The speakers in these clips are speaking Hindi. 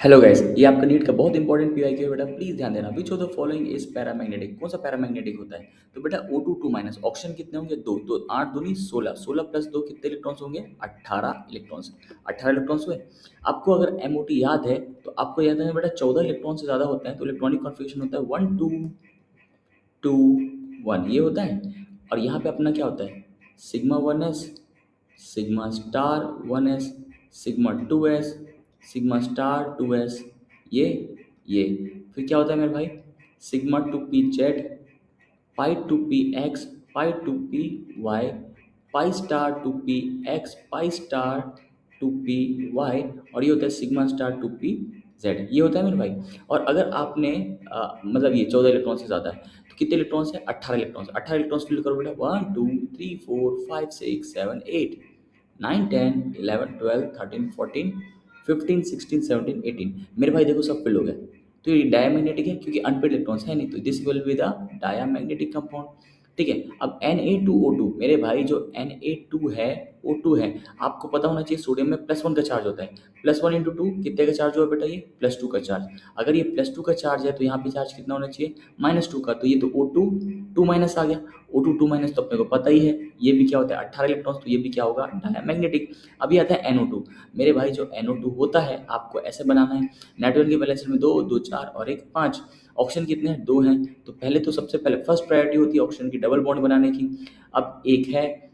हेलो गाइस, ये आपका नीट का बहुत इंपॉर्टेंट पीवाईक्यू है बेटा। प्लीज ध्यान देना। Which of the following is paramagnetic? कौन सा पैरामैग्नेटिक होता है? तो बेटा O2 2 माइनस ऑप्शन कितने होंगे? दो। तो 8 दूनी 16, 16 प्लस 2 कितने इलेक्ट्रॉन्स होंगे? 18 इलेक्ट्रॉन्स। 18 इलेक्ट्रॉन्स हुए। आपको अगर MOT याद है तो आपको याद है बेटा 14 इलेक्ट्रॉन से ज्यादा होते हैं तो इलेक्ट्रॉनिक कॉन्फ़िगरेशन होता है 1 2 2 1, ये होता है। और यहाँ पे अपना क्या होता है? Sigma 1s, sigma star 1s, sigma 2s, sigma star 2s, ये फिर क्या होता है मेरे भाई? सिग्मा 2p z, पाई 2p x, पाई 2p y, pi star 2p x, pi star 2p y, और ये होता है सिग्मा स्टार 2p z। ये होता है मेरे भाई। और अगर आपने मतलब ये 14 इलेक्ट्रॉन से ज़्यादा है तो कितने इलेक्ट्रॉन्स है? 18 इलेक्ट्रॉन्स। 18 इलेक्ट्रॉन्स फिल करो बेटा। 1 2 3 4 5 6 7 8 9 10 11 12 13 14 15 16 17 18। मेरे भाई देखो सब फिल हो गया। तो ये डायमैग्नेटिक है क्योंकि अनपेड इलेक्ट्रॉन्स है नहीं, तो this will be the diamagnetic compound. ठीक है। अब Na2O2 मेरे भाई, जो Na2 है O2 है, आपको पता होना चाहिए सोडियम में +1 का चार्ज होता है। +1 इंटू 2 कितने का चार्ज हुआ बेटा? ये +2 का चार्ज। अगर ये +2 का चार्ज है तो यहाँ पे चार्ज कितना होना चाहिए? -2 का। तो ये तो O2 2 माइनस आ गया। O2 2 माइनस तो अपने को पता ही है। ये भी क्या होता है? 18 इलेक्ट्रॉन्स, तो ये भी क्या होगा? डायमैग्नेटिक। अभी आता है NO2। मेरे भाई जो NO2 होता है आपको ऐसे बनाना है। नाइट्रोजन के बैलेंस में 2 2 4 और 1 5। ऑक्सीजन कितने हैं? 2 हैं। तो पहले तो सबसे पहले फर्स्ट प्रायोरिटी होती है ऑक्सीजन की डबल बॉन्ड बनाने की। अब 1 है।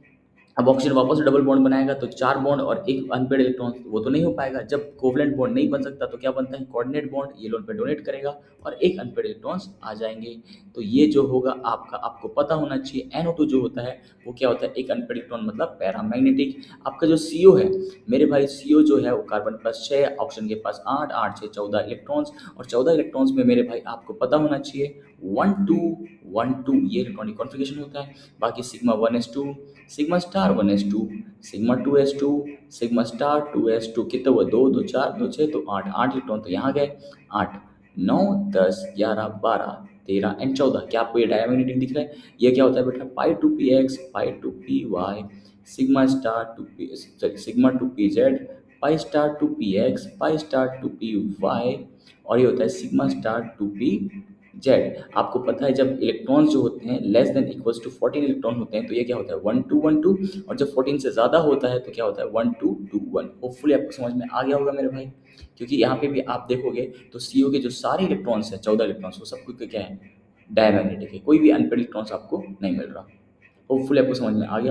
अब ऑक्सीजन वापस से डबल बॉन्ड बनाएगा तो 4 बॉन्ड और 1 अनपेड इलेक्ट्रॉन, वो तो नहीं हो पाएगा। जब कोवलेंट बॉन्ड नहीं बन सकता तो क्या बनता है? Coordinate bond. ये लोन पे डोनेट करेगा और 1 अनपेड इलेक्ट्रॉन्स आ जाएंगे। तो ये जो होगा आपका, आपको पता होना चाहिए NO2 जो होता है वो क्या होता है? 1 अनपेड इलेक्ट्रॉन, मतलब पैरामैग्नेटिक। आपका जो CO है मेरे भाई, CO जो है वो कार्बन +6, ऑक्सीजन के पास 8 8 6 14 इलेक्ट्रॉन्स। और 14 इलेक्ट्रॉन्स में मेरे भाई आपको पता होना चाहिए 1 2 1 2 ये इलेक्ट्रॉनिक कॉन्फ़िगरेशन होता है। बाकी sigma 1s2, sigma star 1s2, sigma 2s2, sigma star 2s2, कितने हुए? 2 2 4 2 6, तो 8 8 इलेक्ट्रॉन तो यहाँ गए। 8 9 10 11 12 13 एंड 14। क्या आपको ये डायमैग्नेटिक दिख रहा है? ये क्या होता है बेटा? पाई 2px, पाई 2py, sigma star 2p, sorry sigma 2pz, pi star 2px, pi star 2py, और ये होता है सिग्मा स्टार 2p z। आपको पता है जब इलेक्ट्रॉन्स जो होते हैं less than equals to 14 electron होते हैं तो ये क्या होता है? 1 2 1 2। और जब 14 से ज़्यादा होता है तो क्या होता है? 1 2 2 1। होपफुली आपको समझ में आ गया होगा मेरे भाई। क्योंकि यहाँ पे भी आप देखोगे तो CO के जो सारे इलेक्ट्रॉन्स हैं 14 इलेक्ट्रॉन्स, वो सब कुछ क्या है? डायमैग्नेटिक है। कोई भी अनपेड इलेक्ट्रॉन्स आपको नहीं मिल रहा। होपफुली आपको समझ में आ गया होगा।